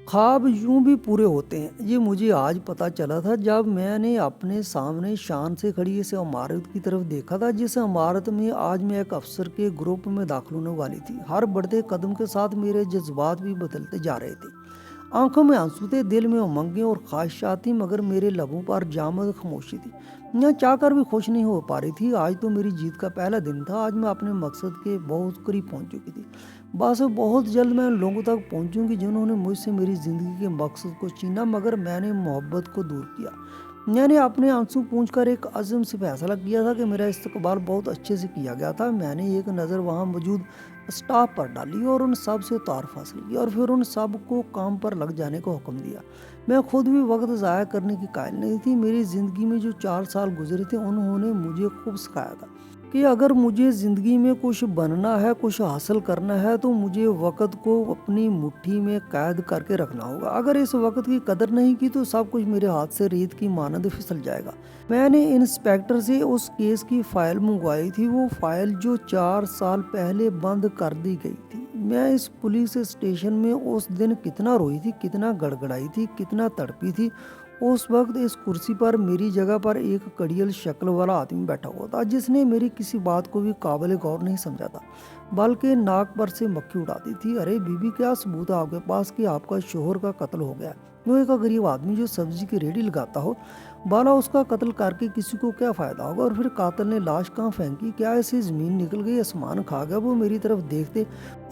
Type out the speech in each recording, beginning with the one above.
ख्वाब यूं भी पूरे होते हैं, ये मुझे आज पता चला था जब मैंने अपने सामने शान से खड़ी इस इमारत की तरफ देखा था, जिस इमारत में आज मैं एक अफसर के ग्रुप में दाखिल होने वाली थी। हर बढ़ते कदम के साथ मेरे जज्बात भी बदलते जा रहे थे। आंखों में आंसू थे, दिल में उमंगें और ख्वाहिशात थी, मगर मेरे लबों पर जामद खामोशी थी। मैं चाहकर भी खुश नहीं हो पा रही थी। आज तो मेरी जीत का पहला दिन था। आज मैं अपने मकसद के बहुत करीब पहुंच चुकी थी। बस बहुत जल्द मैं उन लोगों तक पहुंचूंगी जिन्होंने मुझसे मेरी ज़िंदगी के मकसद को छीना, मगर मैंने मोहब्बत को दूर किया। मैंने अपने आंसू पूंछ कर एक अज़म से फैसला किया था कि मेरा इस्तकबाल बहुत अच्छे से किया गया था। मैंने एक नज़र वहाँ मौजूद स्टाफ पर डाली और उन सब से तारुफ हासिल किया और फिर उन सब को काम पर लग जाने का हुक्म दिया। मैं खुद भी वक्त ज़ाया करने की कायल नहीं थी। मेरी ज़िंदगी में जो 4 साल गुजरे थे, उन्होंने मुझे खूब सिखाया था कि अगर मुझे ज़िंदगी में कुछ बनना है, कुछ हासिल करना है, तो मुझे वक़्त को अपनी मुट्ठी में कैद करके रखना होगा। अगर इस वक़्त की कदर नहीं की तो सब कुछ मेरे हाथ से रेत की मानद फिसल जाएगा। मैंने इंस्पेक्टर से उस केस की फ़ाइल मंगवाई थी, वो फ़ाइल जो 4 साल पहले बंद कर दी गई थी। मैं इस पुलिस स्टेशन में उस दिन कितना रोई थी, कितना गड़गड़ाई थी, कितना तड़पी थी। उस वक्त इस कुर्सी पर मेरी जगह पर एक कड़ियल शक्ल वाला आदमी बैठा हुआ था, जिसने मेरी किसी बात को भी काबिल गौर नहीं समझा था, बल्कि नाक पर से मक्खी उड़ाती थी। अरे बीबी, क्या सबूत है आपके पास कि आपका शोहर का कत्ल हो गया? वो एक गरीब आदमी जो सब्जी की रेडी लगाता हो, बाला उसका कत्ल करके किसी को क्या फ़ायदा होगा? और फिर कातिल ने लाश कहाँ फेंकी? क्या ऐसी ज़मीन निकल गई, आसमान खा गया? वो मेरी तरफ देखते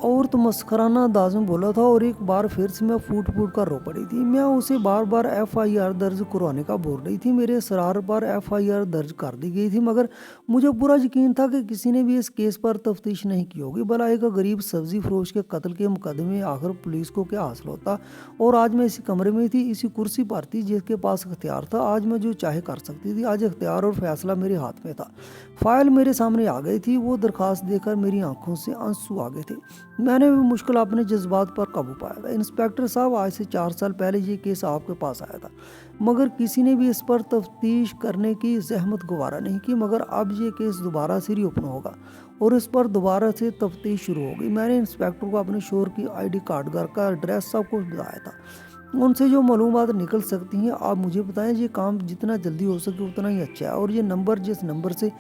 और तो मस्खराना अंदाज में बोला था और एक बार फिर से मैं फूट फूट कर रो पड़ी थी। मैं उसे बार बार FIR दर्ज करवाने का बोल रही थी। मेरे इसरार पर FIR दर्ज कर दी गई थी, मगर मुझे पूरा यकीन था कि किसी ने भी इस केस पर तफ्तीश नहीं की होगी। भला एक गरीब सब्जी फरोश के कत्ल के मुकदमे आखिर पुलिस को क्या हासिल होता? और आज मैं इसी कमरे में थी, इसी कुर्सी पर थी, जिसके पास इख्तियार था। आज मैं जो चाहे कर सकती थी। आज इख्तियार और फैसला मेरे हाथ में था। फाइल मेरे सामने आ गई थी। वो दरखास्त देकर मेरी आंखों से आंसू आ गए थे। मैंने भी मुश्किल अपने जज्बात पर काबू पाया था। इंस्पेक्टर साहब, आज से 4 साल पहले ये केस आपके पास आया था, मगर किसी ने भी इस पर तफ्तीश करने की जहमत गवारा नहीं की। मगर अब ये केस दोबारा से रीओपन होगा और इस पर दोबारा से तफ्तीश शुरू होगी। मैंने इंस्पेक्टर को अपने शोहर की ID कार्ड, घर का एड्रेस, सब कुछ बताया था। उनसे जो मालूमात निकल सकती हैं आप मुझे बताएं। ये काम जितना जल्दी हो सके उतना ही अच्छा है। और ये नंबर, जिस नंबर से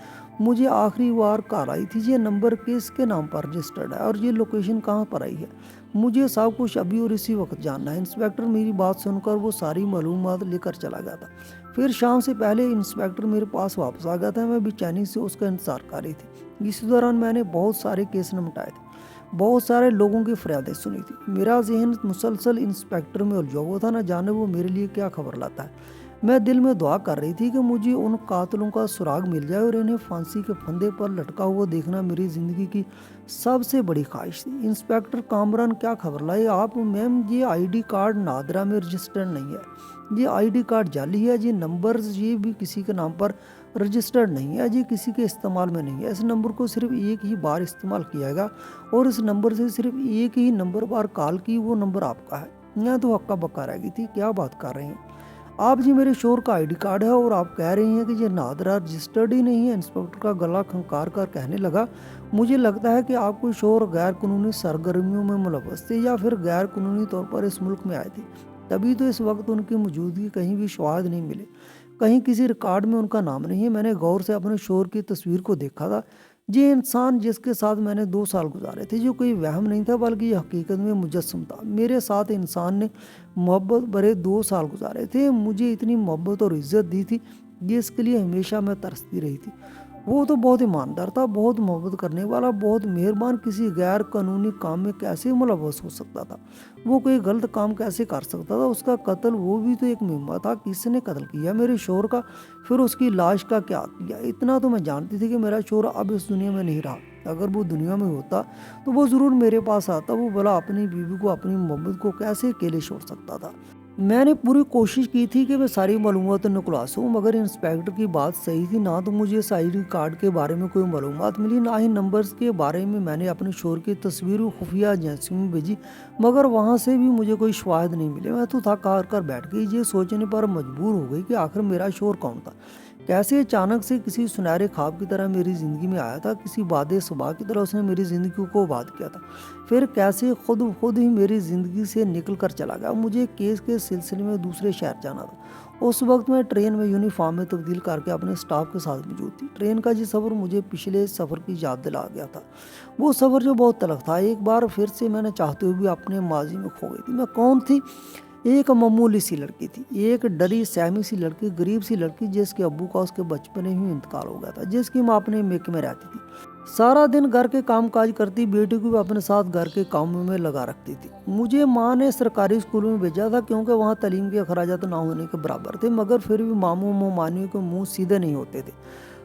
मुझे आखिरी बार कॉल आई थी, ये नंबर किसके नाम पर रजिस्टर्ड है और ये लोकेशन कहाँ पर आई है? मुझे सब कुछ अभी और इसी वक्त जानना है। इंस्पेक्टर मेरी बात सुनकर वो सारी मालूमात लेकर चला गया था। फिर शाम से पहले इंस्पेक्टर मेरे पास वापस आ गया था। मैं बेचैनी से उसका इंतजार कर रही थी। इसी दौरान मैंने बहुत सारे केस निपटाए थे, बहुत सारे लोगों की फरियादें सुनी थी। मेरा जहन मुसलसल इंस्पेक्टर में उलझा हुआ था, न जाने वो मेरे लिए क्या खबर लाता है। मैं दिल में दुआ कर रही थी कि मुझे उन कातिलों का सुराग मिल जाए और इन्हें फांसी के फंदे पर लटका हुआ देखना मेरी ज़िंदगी की सबसे बड़ी ख्वाहिश थी। इंस्पेक्टर कामरान, क्या खबर लाई आप? मैम, ये ID कार्ड नादरा में रजिस्टर्ड नहीं है। ये ID कार्ड जाली है। ये नंबर, ये भी किसी के नाम पर रजिस्टर्ड नहीं है। ये किसी के इस्तेमाल में नहीं है। इस नंबर को सिर्फ एक ही बार इस्तेमाल किया गया और इस नंबर से सिर्फ एक ही नंबर बार कॉल की, वो नंबर आपका है। मैं तो हक्का बक्का रह गई थी। क्या बात कर रहे हैं आप? जी मेरे शोहर का ID कार्ड है और आप कह रही हैं कि ये नादरा रजिस्टर्ड ही नहीं है। इंस्पेक्टर का गला खंकार कर कहने लगा, मुझे लगता है कि आपको शोहर गैर कानूनी सरगर्मियों में मुलव्वस थे या फिर गैर कानूनी तौर पर इस मुल्क में आए थे। तभी तो इस वक्त उनकी मौजूदगी कहीं भी शवाहद नहीं मिले, कहीं किसी रिकॉर्ड में उनका नाम नहीं है। मैंने गौर से अपने शोहर की तस्वीर को देखा था। ये इंसान जिसके साथ मैंने 2 साल गुजारे थे, जो कोई वहम नहीं था बल्कि ये हकीकत में मुजस्सम था। मेरे साथ इंसान ने मोहब्बत भरे 2 साल गुजारे थे, मुझे इतनी मोहब्बत और इज्जत दी थी, जिसके लिए हमेशा मैं तरसती रही थी। वो तो बहुत ईमानदार था, बहुत मोहब्बत करने वाला, बहुत मेहरबान। किसी गैर कानूनी काम में कैसे मुलव्वस हो सकता था? वो कोई गलत काम कैसे कर सकता था? उसका कत्ल, वो भी तो एक मुहिम्मा था। किसने कत्ल किया मेरे शोहर का? फिर उसकी लाश का क्या किया? इतना तो मैं जानती थी कि मेरा शोहर अब इस दुनिया में नहीं रहा। अगर वो दुनिया में होता तो वो ज़रूर मेरे पास आता। वो भला अपनी बीवी को, अपनी मोहब्बत को कैसे अकेले छोड़ सकता था? मैंने पूरी कोशिश की थी कि मैं सारी मालूमात निकलवा सकूं, मगर इंस्पेक्टर की बात सही थी। ना तो मुझे इस ID कार्ड के बारे में कोई मालूमात मिली, ना ही नंबर्स के बारे में। मैंने अपने शोहर की तस्वीर खुफिया एजेंसी में भेजी, मगर वहां से भी मुझे कोई शवाहिद नहीं मिले। मैं तो थक हार कर बैठ गई, ये सोचने पर मजबूर हो गई कि आखिर मेरा शोहर कौन था। कैसे अचानक से किसी सुनहरे ख्वाब की तरह मेरी ज़िंदगी में आया था, किसी वादे सुबह की तरह उसने मेरी ज़िंदगी को आबाद किया था। फिर कैसे खुद ही मेरी ज़िंदगी से निकल कर चला गया। मुझे केस के सिलसिले में दूसरे शहर जाना था। उस वक्त मैं ट्रेन में यूनिफॉर्म में तब्दील करके अपने स्टाफ के साथ मौजूद थी। ट्रेन का ये सफ़र मुझे पिछले सफ़र की याद दिला गया था। वो सफ़र जो बहुत तलख था। एक बार फिर से मैंने चाहते हुए भी अपने माजी में खो गई थी। मैं कौन थी? एक मामूली सी लड़की थी, एक डरी सहमी सी लड़की, गरीब सी लड़की जिसके अब्बू का उसके बचपन में ही इंतकाल हो गया था, जिसकी माँ अपने मेके में रहती थी। सारा दिन घर के काम काज करती, बेटी को भी अपने साथ घर के कामों में लगा रखती थी। मुझे माँ ने सरकारी स्कूल में भेजा था क्योंकि वहाँ तालीम के अखराजात ना होने के बराबर थे, मगर फिर भी मामू मोमानियों के मुँह सीधे नहीं होते थे।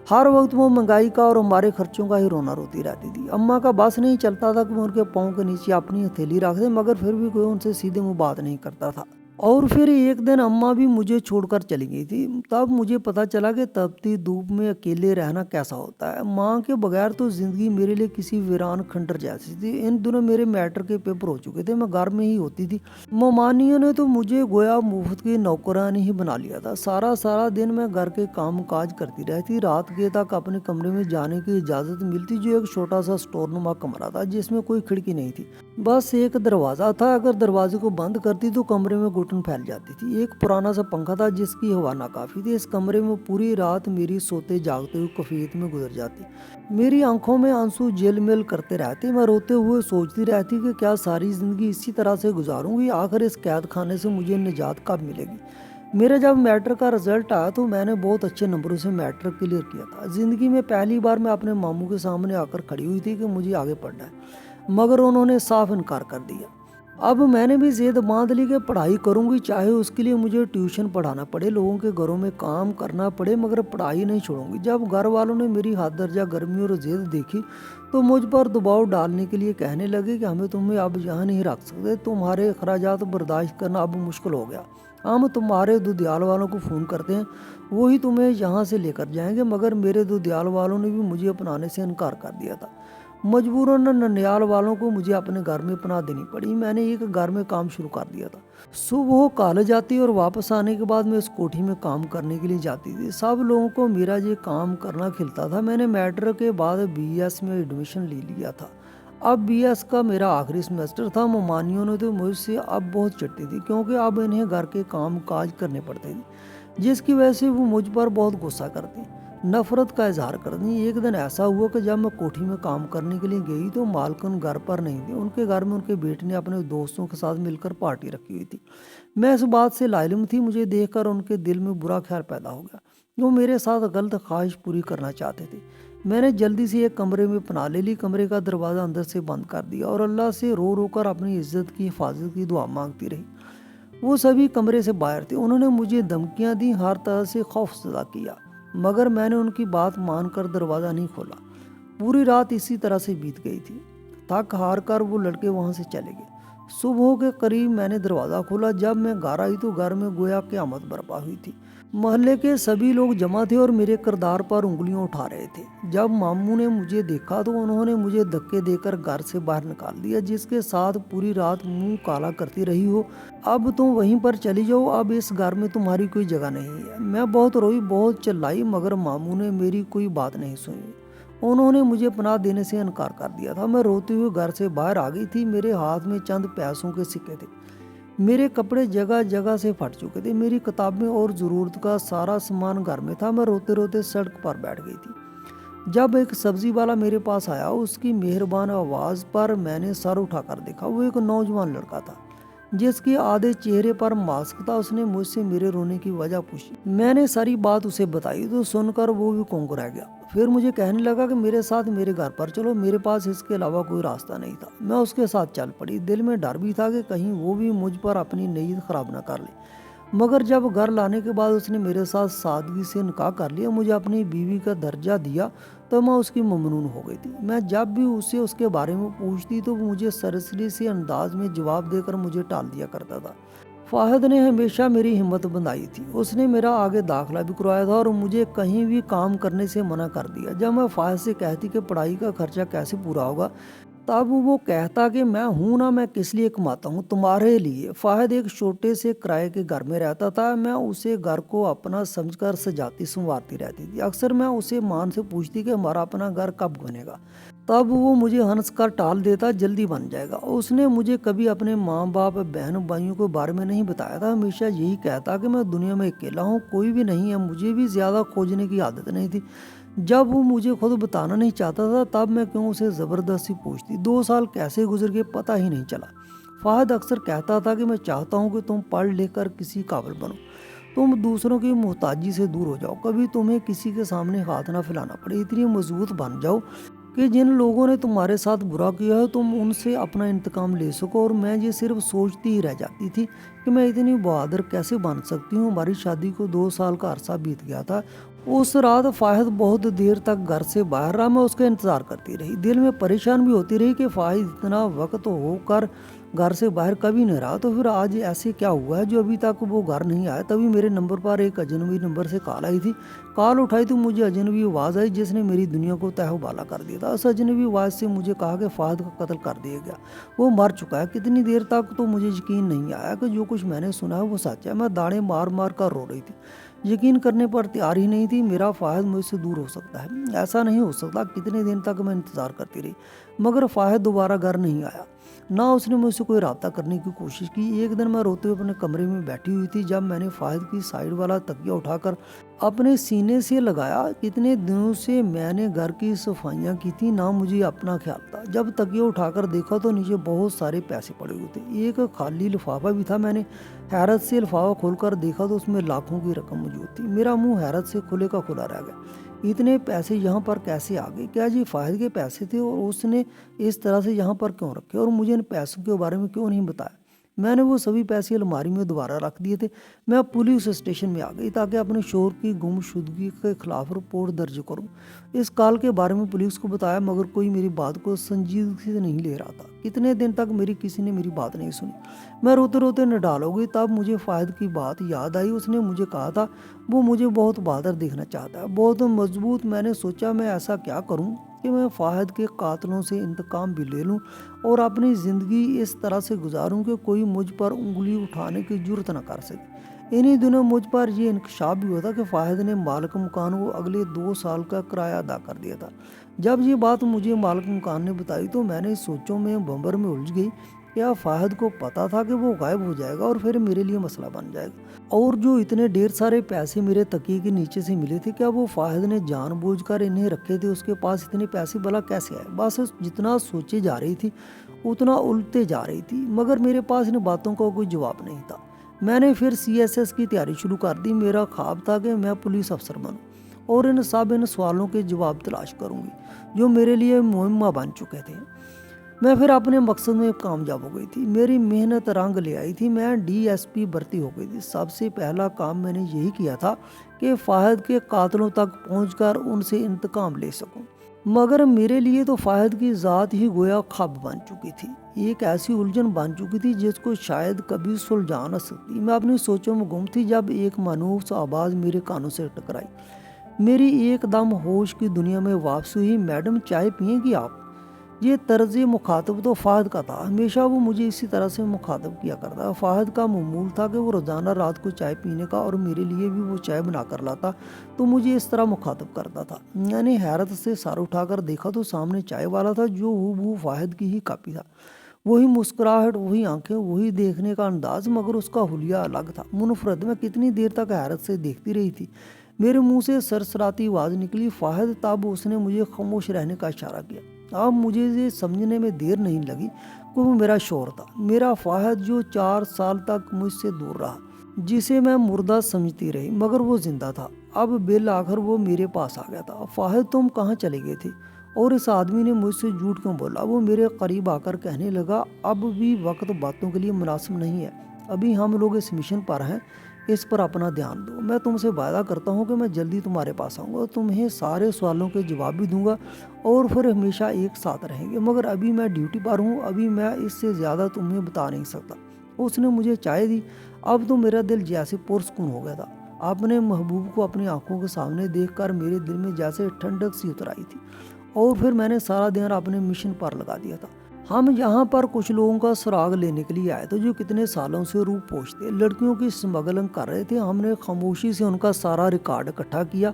हर वक्त वो महंगाई का और हमारे खर्चों का ही रोना रोती रहती थी। अम्मा का बस नहीं चलता था कि वो उनके पाँव के नीचे अपनी हथेली रख दे, मगर फिर भी कोई उनसे सीधे मुंह बात नहीं करता था। और फिर एक दिन अम्मा भी मुझे छोड़कर चली गई थी। तब मुझे पता चला कि तपती धूप में अकेले रहना कैसा होता है। माँ के बगैर तो ज़िंदगी मेरे लिए किसी वीरान खंडर जैसी थी। इन दिनों मेरे मैट्रिक के पेपर हो चुके थे, मैं घर में ही होती थी। मोमानियों ने तो मुझे गोया मुफ्त की नौकरानी ही बना लिया था। सारा सारा दिन मैं घर के काम काज करती रहती। रात के तक अपने कमरे में जाने की इजाज़त मिलती, जो एक छोटा सा स्टोरनुमा कमरा था जिसमें कोई खिड़की नहीं थी, बस एक दरवाज़ा था। अगर दरवाजे को बंद करती तो कमरे में घुटन फैल जाती थी। एक पुराना सा पंखा था जिसकी हवा नाकाफी थी। इस कमरे में पूरी रात मेरी सोते जागते हुए कफीयत में गुजर जाती। मेरी आंखों में आंसू जेलमेल करते रहते। मैं रोते हुए सोचती रहती कि क्या सारी ज़िंदगी इसी तरह से गुजारूंगी? आखिर इस कैद खाने से मुझे निजात कब मिलेगी? मेरा जब मैट्रिक का रिजल्ट आया तो मैंने बहुत अच्छे नंबरों से मैट्रिक क्लियर किया था। ज़िंदगी में पहली बार मैं अपने मामू के सामने आकर खड़ी हुई थी कि मुझे आगे पढ़ना है, मगर उन्होंने साफ इनकार कर दिया। अब मैंने भी ज़िद बांध ली कि पढ़ाई करूंगी, चाहे उसके लिए मुझे ट्यूशन पढ़ाना पड़े, लोगों के घरों में काम करना पड़े, मगर पढ़ाई नहीं छोड़ूंगी। जब घर वालों ने मेरी हद दर्जा गर्मी और ज़िद देखी तो मुझ पर दबाव डालने के लिए कहने लगे कि हमें तुम्हें अब यहाँ नहीं रख सकते, तुम्हारे अखराजात बर्दाश्त करना अब मुश्किल हो गया। हम तुम्हारे दुधियाल वालों को फ़ोन करते हैं, वही तुम्हें यहाँ से लेकर जाएंगे। मगर मेरे दुधियाल वालों ने भी मुझे अपनाने से इनकार कर दिया था। मजबूरन ननियाल वालों को मुझे अपने घर में पनाह देनी पड़ी। मैंने एक घर में काम शुरू कर दिया था। सुबह कॉलेज जाती और वापस आने के बाद मैं उस कोठी में काम करने के लिए जाती थी। सब लोगों को मेरा ये काम करना खिलता था। मैंने मैट्रिक के बाद बीएस में एडमिशन ले लिया था। अब बीएस का मेरा आखिरी सेमेस्टर था। मोमानियों ने तो मुझसे अब बहुत चिढ़ती थी क्योंकि अब इन्हें घर के काम काज करने पड़ते थे, जिसकी वजह से वो मुझ पर बहुत गुस्सा करती, नफरत का इजहार करती। एक दिन ऐसा हुआ कि जब मैं कोठी में काम करने के लिए गई तो मालकिन घर पर नहीं थी। उनके घर में उनके बेटे ने अपने दोस्तों के साथ मिलकर पार्टी रखी हुई थी। मैं इस बात से लाइलम थी। मुझे देखकर उनके दिल में बुरा ख्याल पैदा हो गया। वो मेरे साथ गलत ख्वाहिश पूरी करना चाहते थे। मैंने जल्दी से एक कमरे में पनाह ले ली, कमरे का दरवाज़ा अंदर से बंद कर दिया और अल्लाह से रो रो कर अपनी इज्जत की हिफाजत की दुआ मांगती रही। वो सभी कमरे से बाहर थे। उन्होंने मुझे धमकियां दी, हर तरह से खौफजदा किया, मगर मैंने उनकी बात मानकर दरवाज़ा नहीं खोला। पूरी रात इसी तरह से बीत गई थी। थक हार कर वो लड़के वहाँ से चले गए। सुबह के करीब मैंने दरवाज़ा खोला। जब मैं घर आई तो घर में गोया क़यामत बर्पा हुई थी। मोहल्ले के सभी लोग जमा थे और मेरे किरदार पर उंगलियां उठा रहे थे। जब मामू ने मुझे देखा तो उन्होंने मुझे धक्के देकर घर से बाहर निकाल दिया, जिसके साथ पूरी रात मुंह काला करती रही हो, अब तुम वहीं पर चली जाओ, अब इस घर में तुम्हारी कोई जगह नहीं है। मैं बहुत रोई, बहुत चिल्लाई, मगर मामू ने मेरी कोई बात नहीं सुनी। उन्होंने मुझे पनाह देने से इनकार कर दिया था। मैं रोते हुए घर से बाहर आ गई थी। मेरे हाथ में चंद पैसों के सिक्के थे। मेरे कपड़े जगह जगह से फट चुके थे। मेरी किताबें और ज़रूरत का सारा सामान घर में था। मैं रोते रोते सड़क पर बैठ गई थी। जब एक सब्जी वाला मेरे पास आया, उसकी मेहरबान आवाज़ पर मैंने सर उठाकर देखा। वो एक नौजवान लड़का था जिसके आधे चेहरे पर मास्क था। उसने मुझसे मेरे रोने की वजह पूछी। मैंने सारी बात उसे बताई तो सुनकर वो भी कोंग रह गया। फिर मुझे कहने लगा कि मेरे साथ मेरे घर पर चलो, मेरे पास इसके अलावा कोई रास्ता नहीं था। मैं उसके साथ चल पड़ी। दिल में डर भी था कि कहीं वो भी मुझ पर अपनी नीयत खराब ना कर ले, मगर जब घर लाने के बाद उसने मेरे साथ सादगी से निकाह कर लिया, मुझे अपनी बीवी का दर्जा दिया, तो मैं उसकी ममनून हो गई थी। मैं जब भी उससे उसके बारे में पूछती तो वो मुझे सरसरी से अंदाज में जवाब देकर मुझे टाल दिया करता था। फाहिद ने हमेशा मेरी हिम्मत बंधाई थी। उसने मेरा आगे दाखिला भी करवाया था और मुझे कहीं भी काम करने से मना कर दिया। जब मैं फाहिद से कहती कि पढ़ाई का खर्चा कैसे पूरा होगा, तब वो कहता कि मैं हूँ ना, मैं किस लिए कमाता हूँ, तुम्हारे लिए। फाहिद एक छोटे से किराए के घर में रहता था। मैं उसे घर को अपना समझकर सजाती संवारती रहती थी। अक्सर मैं उसे मान से पूछती कि हमारा अपना घर कब बनेगा। तब वो मुझे हंस कर टाल देता, जल्दी बन जाएगा। उसने मुझे कभी अपने माँ बाप बहन भाइयों के बारे में नहीं बताया था। हमेशा यही कहता कि मैं दुनिया में अकेला हूँ, कोई भी नहीं है। मुझे भी ज़्यादा खोजने की आदत नहीं थी। जब वो मुझे खुद बताना नहीं चाहता था तब मैं क्यों उसे ज़बरदस्ती पूछती। 2 साल कैसे गुजर गए पता ही नहीं चला। फाहद अक्सर कहता था कि मैं चाहता हूँ कि तुम पढ़ लिख कर किसी काबिल बनो, तुम दूसरों की मोहताजी से दूर हो जाओ, कभी तुम्हें किसी के सामने हाथ ना फैलाना पड़े, इतनी मजबूत बन जाओ कि जिन लोगों ने तुम्हारे साथ बुरा किया है तुम उनसे अपना इंतकाम ले सको। और मैं ये सिर्फ सोचती ही रह जाती थी कि मैं इतनी बहादुर कैसे बन सकती हूँ। हमारी शादी को 2 साल का अरसा बीत गया था। उस रात फाहिद बहुत देर तक घर से बाहर रहा। मैं उसका इंतज़ार करती रही, दिल में परेशान भी होती रही कि फाहिद इतना वक्त होकर घर से बाहर कभी नहीं रहा। तो फिर आज ऐसे क्या हुआ है जो अभी तक वो घर नहीं आया। तभी मेरे नंबर पर एक अजनबी नंबर से कॉल आई थी। कॉल उठाई तो मुझे अजनबी आवाज़ आई जिसने मेरी दुनिया को तहवाला कर दिया था। उस अजनबी आवाज़ से मुझे कहा कि फाहिद का कत्ल कर दिया गया, वो मर चुका है। कितनी देर तक तो मुझे यकीन नहीं आया कि जो कुछ मैंने सुना है वो सच है। मैं दाड़ें मार मार कर रो रही थी, यकीन करने पर तैयार ही नहीं थी। मेरा फाहिद मुझसे दूर हो सकता है, ऐसा नहीं हो सकता। कितने दिन तक मैं इंतज़ार करती रही मगर फाहिद दोबारा घर नहीं आया, ना उसने मुझसे कोई रब्ता करने की कोशिश की। एक दिन मैं रोते हुए अपने कमरे में बैठी हुई थी जब मैंने फाहिद की साइड वाला तकिया उठाकर अपने सीने से लगाया। कितने दिनों से मैंने घर की सफाइयाँ की थी, ना मुझे अपना ख्याल था। जब तकिया उठाकर देखा तो नीचे बहुत सारे पैसे पड़े हुए थे, एक खाली लिफाफा भी था। मैंने हैरत से लिफाफा खोलकर देखा तो उसमें लाखों की रकम मौजूद थी। मेरा मुंह हैरत से खुले का खुला रह गया। इतने पैसे यहाँ पर कैसे आ गए? क्या ये फाहिद के पैसे थे और उसने इस तरह से यहाँ पर क्यों रखे और मुझे इन पैसों के बारे में क्यों नहीं बताया? मैंने वो सभी पैसे अलमारी में दोबारा रख दिए थे। मैं पुलिस स्टेशन में आ गई ताकि अपने शोहर की गुमशुदगी के खिलाफ रिपोर्ट दर्ज करूं। इस कॉल के बारे में पुलिस को बताया मगर कोई मेरी बात को संजीदगी से नहीं ले रहा था। कितने दिन तक किसी ने मेरी बात नहीं सुनी। मैं रोते रोते निढाल हो गई। तब मुझे फाहिद की बात याद आई। उसने मुझे कहा था वो मुझे बहुत बहादुर देखना चाहता है, बहुत मजबूत। मैंने सोचा मैं ऐसा क्या करूं कि मैं फाहिद के कातलों से इंतकाम भी ले लूं और अपनी ज़िंदगी इस तरह से गुजारूं कि कोई मुझ पर उंगली उठाने की जुर्रत न कर सके। इन्हीं दिनों मुझ पर यह इंकशाफ भी हुआ था कि फाहिद ने मालिक मकान को अगले 2 साल का किराया अदा कर दिया था। जब ये बात मुझे मालिक मकान ने बताई तो मैंने सोचों में बंबर में उलझ गई। क्या फाहिद को पता था कि वो गायब हो जाएगा और फिर मेरे लिए मसला बन जाएगा? और जो इतने ढेर सारे पैसे मेरे तकिए के नीचे से मिले थे, क्या वो फाहिद ने जानबूझकर इन्हें रखे थे? उसके पास इतने पैसे भला कैसे आए? बस जितना सोचे जा रही थी उतना उलझते जा रही थी मगर मेरे पास इन बातों का कोई जवाब नहीं था। मैंने फिर CSS की तैयारी शुरू कर दी। मेरा ख्वाब था कि मैं पुलिस अफसर बनूं और इन सवालों के जवाब तलाश करूंगी जो मेरे लिए मुहिम्मा बन चुके थे। मैं फिर अपने मकसद में कामयाब हो गई थी। मेरी मेहनत रंग ले आई थी। मैं DSP भर्ती हो गई थी। सबसे पहला काम मैंने यही किया था कि फाहिद के कातलों तक पहुंचकर उनसे इंतकाम ले सकूं। मगर मेरे लिए तो फाहिद की ज़ात ही गोया ख्वाब बन चुकी थी, एक ऐसी उलझन बन चुकी थी जिसको शायद कभी सुलझा न सकती। मैं अपनी सोचों में गुम थी जब एक मानूस आवाज़ मेरे कानों से टकराई। मेरी एकदम होश की दुनिया में वापसी हुई। मैडम चाय पिएंगी आप? ये तर्ज मुखातब तो फाहिद का था। हमेशा वो मुझे इसी तरह से मुखातब किया करता। फाहिद का मामूल था कि वो रोज़ाना रात को चाय पीने का और मेरे लिए भी वो चाय बना कर लाता तो मुझे इस तरह मुखातब करता था। मैंने हैरत से सर उठाकर देखा तो सामने चाय वाला था जो हूबहू फाहिद की ही कॉपी था। वही मुस्कुराहट, वही आंखें, वही देखने का अंदाज, मगर उसका हुलिया अलग था, मुनफरद। मैं कितनी देर तक हैरत से देखती रही थी। मेरे मुंह से सरसराती आवाज़ निकली, फाहिद। तब उसने मुझे खामोश रहने का इशारा किया। अब मुझे ये समझने में देर नहीं लगी कि वो मेरा शौहर था, मेरा फाहिद जो 4 साल तक मुझसे दूर रहा, जिसे मैं मुर्दा समझती रही मगर वो जिंदा था। अब बिल आखिर वो मेरे पास आ गया था। फाहिद तुम कहाँ चले गए थे? और इस आदमी ने मुझसे झूठ क्यों बोला? वो मेरे करीब आकर कहने लगा, अब भी वक्त बातों के लिए मुनासिब नहीं है। अभी हम लोग इस मिशन पर हैं, इस पर अपना ध्यान दो। मैं तुमसे वादा करता हूँ कि मैं जल्दी तुम्हारे पास आऊँगा, तुम्हें सारे सवालों के जवाब भी दूंगा और फिर हमेशा एक साथ रहेंगे। मगर अभी मैं ड्यूटी पर हूँ, अभी मैं इससे ज़्यादा तुम्हें बता नहीं सकता। उसने मुझे चाय दी। अब तो मेरा दिल जैसे पुरसकून हो गया था। अपने महबूब को अपनी आंखों के सामने देखकर मेरे दिल में जैसे ठंडक सी उतर आई थी और फिर मैंने सारा ध्यान अपने मिशन पर लगा दिया था। ہم یہاں پر کچھ لوگوں کا سراغ لینے کے لیے آئے تھے جو کتنے سالوں سے روپ پوچھتے لڑکیوں کی اسمگلنگ کر رہے تھے۔ ہم نے خاموشی سے ان کا سارا ریکارڈ اکٹھا کیا،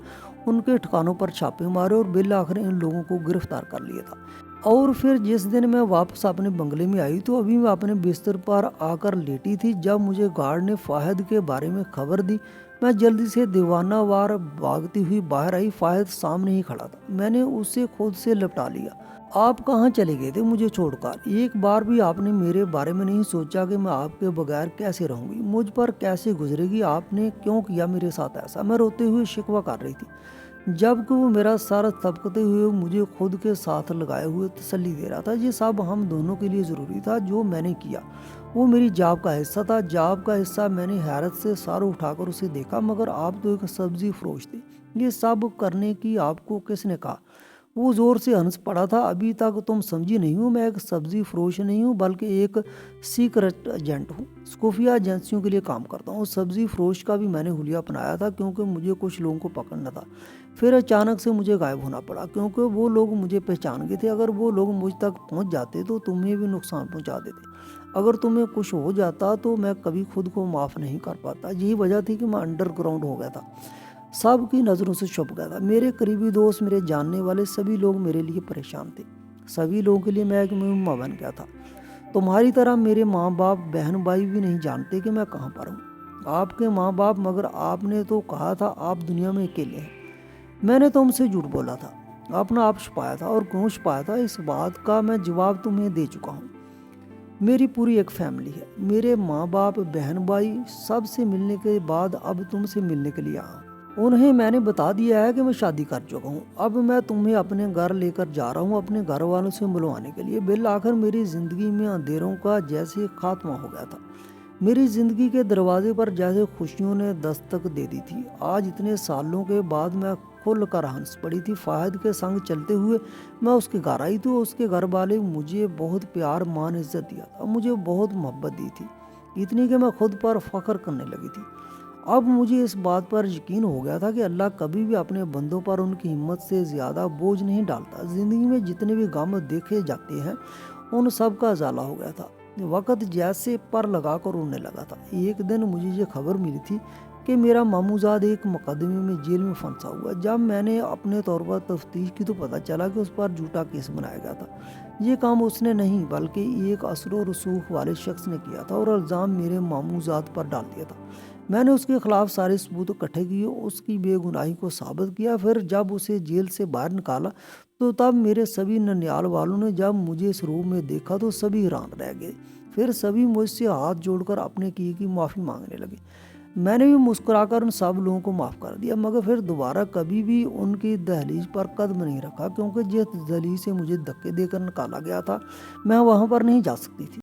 ان کے ٹھکانوں پر چھاپے مارے اور بالآخر ان لوگوں کو گرفتار کر لیا تھا۔ اور پھر جس دن میں واپس اپنے بنگلے میں آئی تو ابھی میں اپنے بستر پر آ کر لیٹی تھی جب مجھے گارڈ نے فاہد کے بارے میں خبر دی۔ میں جلدی سے دیوانہ وار بھاگتی ہوئی باہر آئی۔ فاہد سامنے ہی کھڑا تھا۔ میں نے اسے خود سے لپٹا لیا۔ آپ کہاں چلے گئے تھے مجھے چھوڑ کر؟ ایک بار بھی آپ نے میرے بارے میں نہیں سوچا کہ میں آپ کے بغیر کیسے رہوں گی، مجھ پر کیسے گزرے گی؟ آپ نے کیوں کیا میرے ساتھ ایسا؟ میں روتے ہوئے شکوہ کر رہی تھی جبکہ وہ میرا سر تھپکتے ہوئے مجھے خود کے ساتھ لگائے ہوئے تسلی دے رہا تھا۔ یہ سب ہم دونوں کے لیے ضروری تھا جو میں نے کیا، وہ میری جاب کا حصہ تھا۔ جاب کا حصہ؟ میں نے حیرت سے سر اٹھا کر اسے دیکھا۔ مگر آپ تو ایک سبزی فروش تھے، یہ سب کرنے کی آپ کو کس نے کہا؟ وہ زور سے ہنس پڑا تھا۔ ابھی تک تم سمجھی نہیں ہو، میں ایک سبزی فروش نہیں ہوں بلکہ ایک سیکرٹ ایجنٹ ہوں، خفیہ ایجنسیوں کے لیے کام کرتا ہوں۔ سبزی فروش کا بھی میں نے حلیہ اپنایا تھا کیونکہ مجھے کچھ لوگوں کو پکڑنا تھا۔ پھر اچانک سے مجھے غائب ہونا پڑا کیونکہ وہ لوگ مجھے پہچان گئے تھے۔ اگر وہ لوگ مجھ تک پہنچ جاتے تو تمہیں بھی نقصان پہنچا دیتے۔ اگر تمہیں کچھ ہو جاتا تو میں کبھی خود کو معاف نہیں کر پاتا۔ یہی وجہ تھی کہ میں انڈر گراؤنڈ ہو گیا تھا، سب کی نظروں سے چھپ گیا تھا۔ میرے قریبی دوست، میرے جاننے والے سبھی لوگ میرے لیے پریشان تھے۔ سبھی لوگوں کے لیے میں ایک مہمہ بن گیا تھا۔ تمہاری طرح میرے ماں باپ، بہن بھائی بھی نہیں جانتے کہ میں کہاں پر ہوں۔ آپ کے ماں باپ؟ مگر آپ نے تو کہا تھا آپ دنیا میں اکیلے ہیں۔ میں نے تم سے جھوٹ بولا تھا، اپنا آپ چھپایا تھا، اور کیوں چھپایا تھا اس بات کا میں جواب تمہیں دے چکا ہوں۔ میری پوری ایک فیملی ہے، میرے ماں باپ، بہن بھائی، سب سے ملنے کے بعد اب تم سے ملنے کے لیے آیا ہوں۔ انہیں میں نے بتا دیا ہے کہ میں شادی کر چکا ہوں۔ اب میں تمہیں اپنے گھر لے کر جا رہا ہوں اپنے گھر والوں سے ملوانے کے لیے۔ بالآخر میری زندگی میں اندھیروں کا جیسے خاتمہ ہو گیا تھا۔ میری زندگی کے دروازے پر جیسے خوشیوں نے دستک دے دی تھی۔ آج اتنے سالوں کے بعد میں کھل کر ہنس پڑی تھی۔ فاہد کے سنگ چلتے ہوئے میں اس کے گھر آئی تو اس کے گھر والے مجھے بہت پیار، مان، عزت دیا تھا، مجھے بہت محبت دی تھی، اتنی کہ میں خود پر فخر کرنے لگی تھی۔ اب مجھے اس بات پر یقین ہو گیا تھا کہ اللہ کبھی بھی اپنے بندوں پر ان کی ہمت سے زیادہ بوجھ نہیں ڈالتا۔ زندگی میں جتنے بھی غم دیکھے جاتے ہیں ان سب کا ازالہ ہو گیا تھا۔ وقت جیسے پر لگا کر اڑنے لگا تھا۔ ایک دن مجھے یہ خبر ملی تھی کہ میرا ماموزاد ایک مقدمے میں جیل میں پھنسا ہوا۔ جب میں نے اپنے طور پر تفتیش کی تو پتہ چلا کہ اس پر جھوٹا کیس بنایا گیا تھا۔ یہ کام اس نے نہیں بلکہ ایک اثر و رسوخ والے شخص نے کیا تھا اور الزام میرے ماموزاد پر ڈال دیا تھا۔ میں نے اس کے خلاف سارے ثبوت اکٹھے کیے، اس کی بے گناہی کو ثابت کیا۔ پھر جب اسے جیل سے باہر نکالا تو تب میرے سبھی ننیال والوں نے جب مجھے اس روم میں دیکھا تو سبھی حیران رہ گئے۔ پھر سبھی مجھ سے ہاتھ جوڑ کر اپنے کیے کی معافی مانگنے لگے۔ میں نے بھی مسکرا کر ان سب لوگوں کو معاف کر دیا، مگر پھر دوبارہ کبھی بھی ان کی دہلیز پر قدم نہیں رکھا کیونکہ جس دہلیز سے مجھے دھکے دے کر نکالا گیا تھا میں وہاں پر نہیں جا سکتی تھی۔